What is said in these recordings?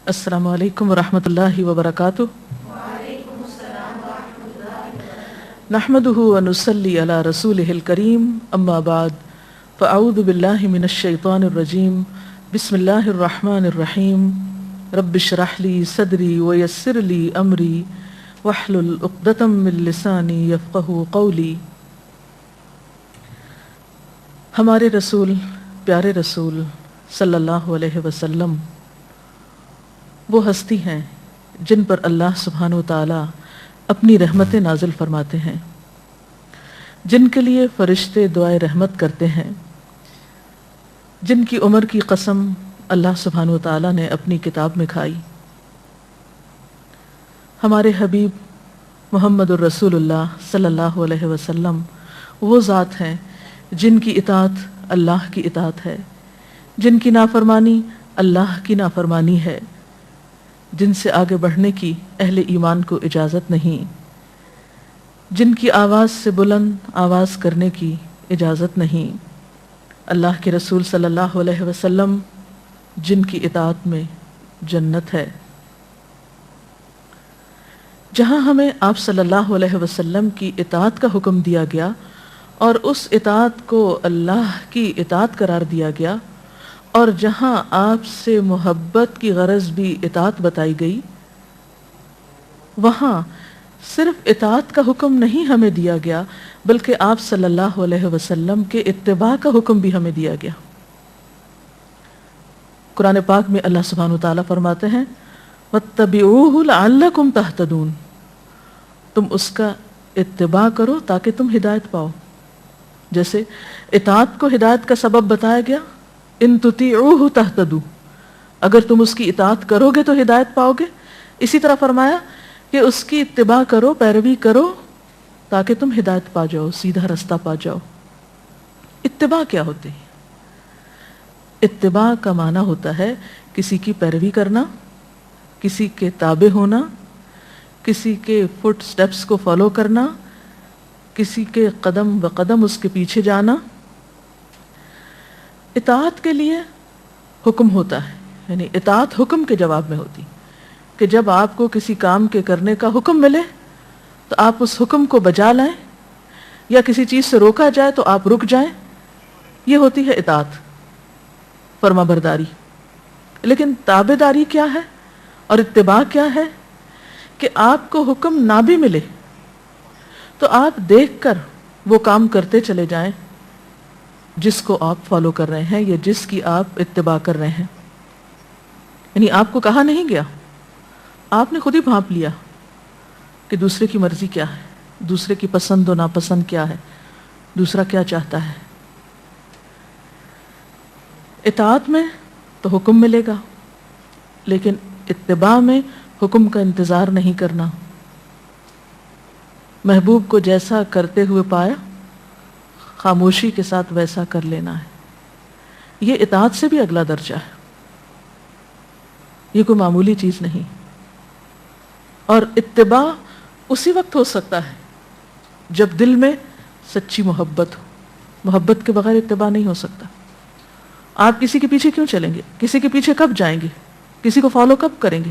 السلام علیکم ورحمۃ اللہ وبرکاتہ۔ نحمده ونصلی علی رسولہ الکریم، اما بعد فاعوذ باللہ من الشیطان الرجیم، بسم اللہ الرحمن الرحیم۔ رب اشرح لی صدری ویسر لی امری واحلل عقدۃ من لسانی یفقہوا قولی۔ ہمارے رسول، پیارے رسول صلی اللہ علیہ وسلم وہ ہستی ہیں جن پر اللہ سبحانہ و تعالی اپنی رحمتیں نازل فرماتے ہیں، جن کے لیے فرشتے دعائے رحمت کرتے ہیں، جن کی عمر کی قسم اللہ سبحانہ و تعالی نے اپنی کتاب میں کھائی۔ ہمارے حبیب محمد الرسول اللہ صلی اللہ علیہ وسلم وہ ذات ہیں جن کی اطاعت اللہ کی اطاعت ہے، جن کی نافرمانی اللہ کی نافرمانی ہے، جن سے آگے بڑھنے کی اہل ایمان کو اجازت نہیں، جن کی آواز سے بلند آواز کرنے کی اجازت نہیں۔ اللہ کے رسول صلی اللہ علیہ وسلم جن کی اطاعت میں جنت ہے۔ جہاں ہمیں آپ صلی اللہ علیہ وسلم کی اطاعت کا حکم دیا گیا اور اس اطاعت کو اللہ کی اطاعت قرار دیا گیا، اور جہاں آپ سے محبت کی غرض بھی اطاعت بتائی گئی، وہاں صرف اطاعت کا حکم نہیں ہمیں دیا گیا بلکہ آپ صلی اللہ علیہ وسلم کے اتباع کا حکم بھی ہمیں دیا گیا۔ قرآن پاک میں اللہ سبحانہ وتعالی فرماتے ہیں وَاتَّبِعُوهُ لَعَلَّكُمْ تَهْتَدُونَ، تم اس کا اتباع کرو تاکہ تم ہدایت پاؤ۔ جیسے اطاعت کو ہدایت کا سبب بتایا گیا، ان تطیعوہ تہتدوا، اگر تم اس کی اطاعت کرو گے تو ہدایت پاؤ گے۔ اسی طرح فرمایا کہ اس کی اتباع کرو، پیروی کرو تاکہ تم ہدایت پا جاؤ، سیدھا رستہ پا جاؤ۔ اتباع کیا ہوتی ہے؟ اتباع کا معنی ہوتا ہے کسی کی پیروی کرنا، کسی کے تابع ہونا، کسی کے فٹ سٹیپس کو فالو کرنا، کسی کے قدم بقدم اس کے پیچھے جانا۔ اطاعت کے لیے حکم ہوتا ہے، یعنی اطاعت حکم کے جواب میں ہوتی کہ جب آپ کو کسی کام کے کرنے کا حکم ملے تو آپ اس حکم کو بجا لائیں، یا کسی چیز سے روکا جائے تو آپ رک جائیں، یہ ہوتی ہے اطاعت، فرما برداری۔ لیکن تابع داری کیا ہے اور اتباع کیا ہے؟ کہ آپ کو حکم نہ بھی ملے تو آپ دیکھ کر وہ کام کرتے چلے جائیں جس کو آپ فالو کر رہے ہیں یا جس کی آپ اتباع کر رہے ہیں۔ یعنی آپ کو کہا نہیں گیا، آپ نے خود ہی بھانپ لیا کہ دوسرے کی مرضی کیا ہے، دوسرے کی پسند و ناپسند کیا ہے، دوسرا کیا چاہتا ہے۔ اطاعت میں تو حکم ملے گا، لیکن اتباع میں حکم کا انتظار نہیں کرنا۔ محبوب کو جیسا کرتے ہوئے پایا، خاموشی کے ساتھ ویسا کر لینا ہے۔ یہ اطاعت سے بھی اگلا درجہ ہے، یہ کوئی معمولی چیز نہیں۔ اور اتباع اسی وقت ہو سکتا ہے جب دل میں سچی محبت ہو۔ محبت کے بغیر اتباع نہیں ہو سکتا۔ آپ کسی کے پیچھے کیوں چلیں گے؟ کسی کے پیچھے کب جائیں گے؟ کسی کو فالو کب کریں گے؟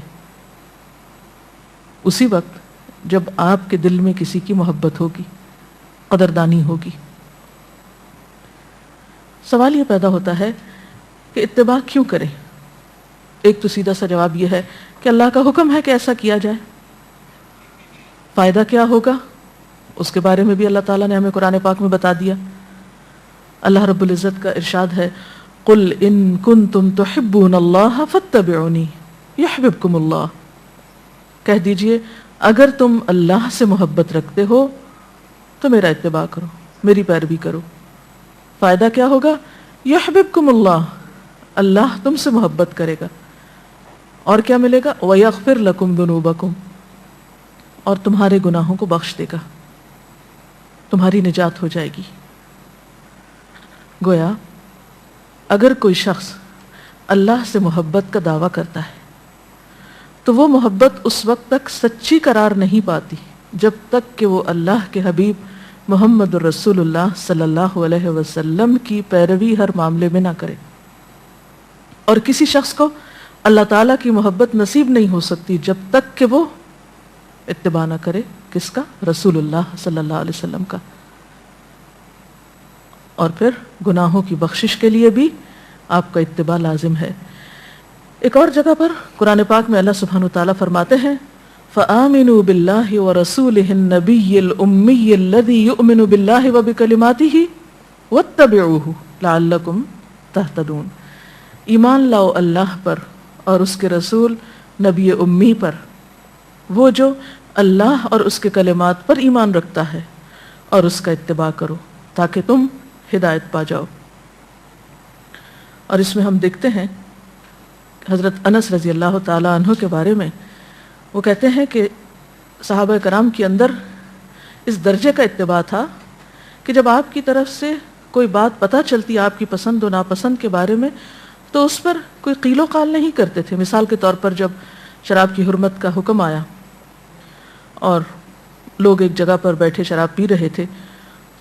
اسی وقت جب آپ کے دل میں کسی کی محبت ہوگی، قدردانی ہوگی۔ سوال یہ پیدا ہوتا ہے کہ اتباع کیوں کریں؟ ایک تو سیدھا سا جواب یہ ہے کہ اللہ کا حکم ہے کہ ایسا کیا جائے۔ فائدہ کیا ہوگا اس کے بارے میں بھی اللہ تعالیٰ نے ہمیں قرآن پاک میں بتا دیا۔ اللہ رب العزت کا ارشاد ہے قُلْ إِن كُنتُمْ تُحِبُّونَ اللَّهَ فَاتَّبِعُونِي يُحْبِبْكُمُ اللَّهُ، کہہ دیجئے اگر تم اللہ سے محبت رکھتے ہو تو میرا اتباع کرو، میری پیروی کرو۔ فائدہ کیا ہوگا؟ یحببکم اللہ، اللہ تم سے محبت کرے گا۔ اور کیا ملے گا؟ ویغفر لکم ذنوبکم، اور تمہارے گناہوں کو بخش دے گا، تمہاری نجات ہو جائے گی۔ گویا اگر کوئی شخص اللہ سے محبت کا دعویٰ کرتا ہے تو وہ محبت اس وقت تک سچی قرار نہیں پاتی جب تک کہ وہ اللہ کے حبیب محمد الرسول اللہ صلی اللہ علیہ وسلم کی پیروی ہر معاملے میں نہ کرے۔ اور کسی شخص کو اللہ تعالیٰ کی محبت نصیب نہیں ہو سکتی جب تک کہ وہ اتباع نہ کرے کس کا؟ رسول اللہ صلی اللہ علیہ وسلم کا. اور پھر گناہوں کی بخشش کے لیے بھی آپ کا اتباع لازم ہے. ایک اور جگہ پر قرآن پاک میں اللہ سبحانہ وتعالیٰ فرماتے ہیں فآمنوا باللہ ورسولہ النبی الأمی الذی یؤمن باللہ وبکلماتہ واتبعوہ لعلکم تہتدون. ایمان لاؤ اللہ پر اور اس کے رسول نبی امی پر، وہ جو اللہ اور اس کے کلمات پر ایمان رکھتا ہے، اور اس کا اتباع کرو تاکہ تم ہدایت پا جاؤ. اور اس میں ہم دیکھتے ہیں حضرت انس رضی اللہ تعالیٰ عنہ کے بارے میں، وہ کہتے ہیں کہ صحابہ کرام کے اندر اس درجے کا اتباع تھا کہ جب آپ کی طرف سے کوئی بات پتہ چلتی آپ کی پسند و ناپسند کے بارے میں تو اس پر کوئی قیل و قال نہیں کرتے تھے. مثال کے طور پر جب شراب کی حرمت کا حکم آیا اور لوگ ایک جگہ پر بیٹھے شراب پی رہے تھے،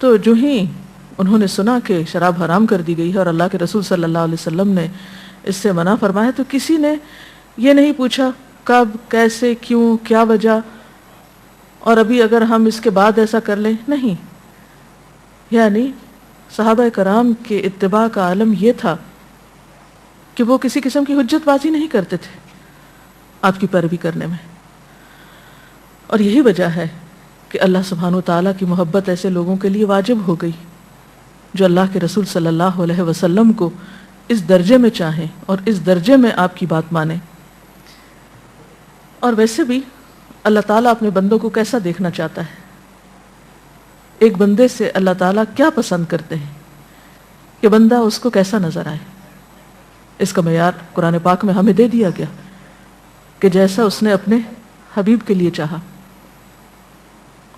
تو جو ہی انہوں نے سنا کہ شراب حرام کر دی گئی ہے اور اللہ کے رسول صلی اللہ علیہ وسلم نے اس سے منع فرمایا، تو کسی نے یہ نہیں پوچھا کب، کیسے، کیوں، کیا وجہ، اور ابھی اگر ہم اس کے بعد ایسا کر لیں، نہیں. یعنی صحابہ کرام کے اتباع کا عالم یہ تھا کہ وہ کسی قسم کی حجت بازی نہیں کرتے تھے آپ کی پیروی کرنے میں. اور یہی وجہ ہے کہ اللہ سبحانہ وتعالیٰ کی محبت ایسے لوگوں کے لیے واجب ہو گئی جو اللہ کے رسول صلی اللہ علیہ وسلم کو اس درجے میں چاہیں اور اس درجے میں آپ کی بات مانیں. اور ویسے بھی اللہ تعالیٰ اپنے بندوں کو کیسا دیکھنا چاہتا ہے؟ ایک بندے سے اللہ تعالیٰ کیا پسند کرتے ہیں کہ بندہ اس کو کیسا نظر آئے. اس کا معیار قرآن پاک میں ہمیں دے دیا گیا کہ جیسا اس نے اپنے حبیب کے لیے چاہا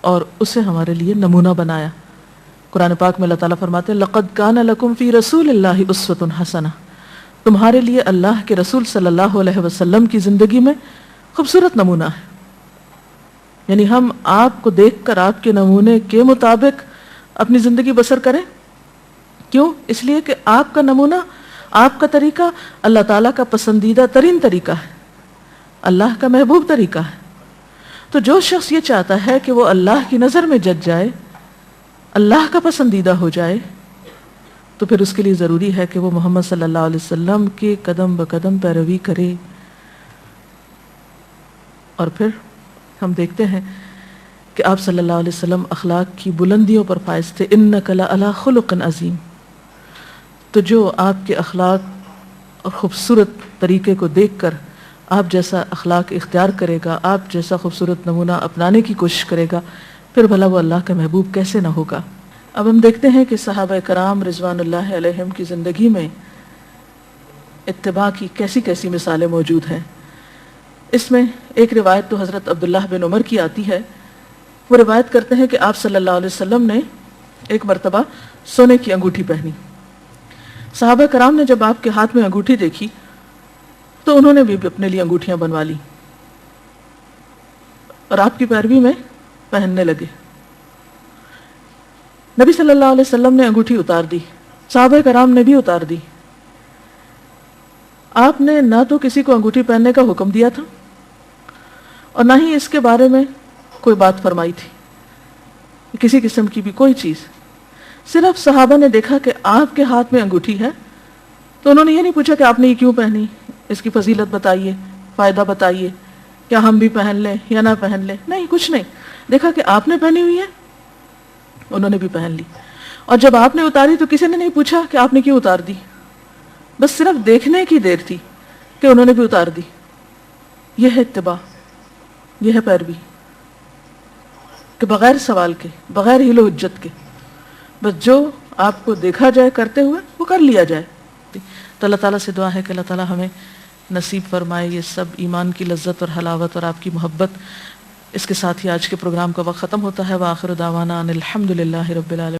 اور اسے ہمارے لیے نمونہ بنایا. قرآن پاک میں اللہ تعالیٰ فرماتے ہیں لَقَدْ كَانَ لَكُمْ فِي رَسُولِ اللَّهِ أُسْوَةٌ حَسَنَةٌ، تمہارے لیے اللہ کے رسول صلی اللہ علیہ وسلم کی زندگی میں خوبصورت نمونہ ہے. یعنی ہم آپ کو دیکھ کر آپ کے نمونے کے مطابق اپنی زندگی بسر کریں. کیوں؟ اس لیے کہ آپ کا نمونہ، آپ کا طریقہ اللہ تعالیٰ کا پسندیدہ ترین طریقہ ہے، اللہ کا محبوب طریقہ ہے. تو جو شخص یہ چاہتا ہے کہ وہ اللہ کی نظر میں جج جائے، اللہ کا پسندیدہ ہو جائے، تو پھر اس کے لیے ضروری ہے کہ وہ محمد صلی اللہ علیہ وسلم کے قدم بقدم پیروی کرے. اور پھر ہم دیکھتے ہیں کہ آپ صلی اللہ علیہ وسلم اخلاق کی بلندیوں پر فائز تھے. انک لعلی خلق عظیم. تو جو آپ کے اخلاق اور خوبصورت طریقے کو دیکھ کر آپ جیسا اخلاق اختیار کرے گا، آپ جیسا خوبصورت نمونہ اپنانے کی کوشش کرے گا، پھر بھلا وہ اللہ کا محبوب کیسے نہ ہوگا. اب ہم دیکھتے ہیں کہ صحابہ کرام رضوان اللہ علیہم کی زندگی میں اتباع کی کیسی کیسی مثالیں موجود ہیں. اس میں ایک روایت تو حضرت عبداللہ بن عمر کی آتی ہے. وہ روایت کرتے ہیں کہ آپ صلی اللہ علیہ وسلم نے ایک مرتبہ سونے کی انگوٹھی پہنی. صحابہ کرام نے جب آپ کے ہاتھ میں انگوٹھی دیکھی تو انہوں نے بھی اپنے لیے انگوٹھیاں بنوا لی اور آپ کی پیروی میں پہننے لگے. نبی صلی اللہ علیہ وسلم نے انگوٹھی اتار دی، صحابہ کرام نے بھی اتار دی. آپ نے نہ تو کسی کو انگوٹھی پہننے کا حکم دیا تھا اور نہ ہی اس کے بارے میں کوئی بات فرمائی تھی، کسی قسم کی بھی کوئی چیز. صرف صحابہ نے دیکھا کہ آپ کے ہاتھ میں انگوٹھی ہے تو انہوں نے یہ نہیں پوچھا کہ آپ نے یہ کیوں پہنی، اس کی فضیلت بتائیے، فائدہ بتائیے، کیا ہم بھی پہن لیں یا نہ پہن لیں. نہیں، کچھ نہیں. دیکھا کہ آپ نے پہنی ہوئی ہے، انہوں نے بھی پہن لی. اور جب آپ نے اتاری تو کسی نے نہیں پوچھا کہ آپ نے کیوں اتار دی، بس صرف دیکھنے کی دیر تھی کہ انہوں نے بھی اتار دی. یہ ہے اتباع، یہ ہے پیروی، کہ بغیر سوال کے، بغیر ہیل و حجت کے، بس جو آپ کو دیکھا جائے کرتے ہوئے وہ کر لیا جائے. تو اللہ تعالیٰ سے دعا ہے کہ اللہ تعالیٰ ہمیں نصیب فرمائے یہ سب ایمان کی لذت اور حلاوت اور آپ کی محبت. اس کے ساتھ ہی آج کے پروگرام کا وقت ختم ہوتا ہے. وآخر دعوانا ان الحمد للہ رب العالمین.